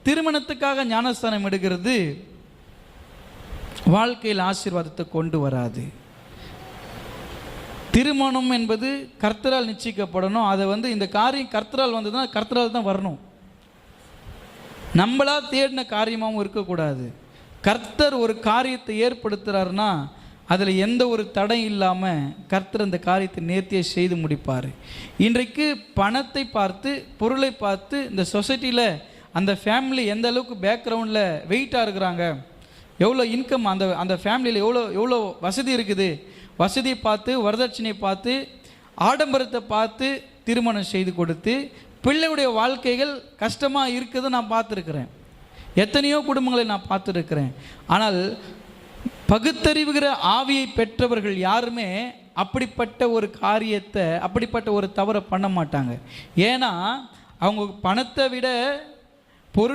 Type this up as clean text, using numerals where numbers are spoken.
திருமணத்துக்காக ஞானஸ்தானம் எடுக்கிறது வாழ்க்கையில் ஆசீர்வாதத்தை கொண்டு வராது. திருமணம் என்பது கர்த்தரால் நிச்சயிக்கப்படணும். அதை இந்த காரியம் கர்த்தரால் வந்ததுன்னா கர்த்தரால் தான் வரணும். நம்மளா தேடின காரியமாகவும் இருக்கக்கூடாது. கர்த்தர் ஒரு காரியத்தை ஏற்படுத்துகிறாருன்னா அதில் எந்த ஒரு தடை இல்லாமல் கர்த்தர் அந்த காரியத்தை நேர்த்தியாக செய்து முடிப்பார். இன்றைக்கு பணத்தை பார்த்து, பொருளை பார்த்து இந்த சொசைட்டியில் அந்த ஃபேமிலி எந்த அளவுக்கு பேக்ரவுண்டில் வெயிட்டாக இருக்கிறாங்க, எவ்வளோ இன்கம் அந்த ஃபேமிலியில் எவ்வளோ வசதி இருக்குது, வசதியை பார்த்து, வரதட்சணையை பார்த்து, ஆடம்பரத்தை பார்த்து திருமணம் செய்து கொடுத்து பிள்ளையுடைய வாழ்க்கைகள் கஷ்டமாக இருக்குது நான் பார்த்துருக்கிறேன். எத்தனையோ குடும்பங்களை நான் பார்த்துருக்கிறேன். ஆனால் பகுத்தறிவுகிற ஆவியை பெற்றவர்கள் யாருமே அப்படிப்பட்ட ஒரு காரியத்தை, அப்படிப்பட்ட ஒரு தவறை பண்ண மாட்டாங்க. ஏன்னா அவங்க பணத்தை விட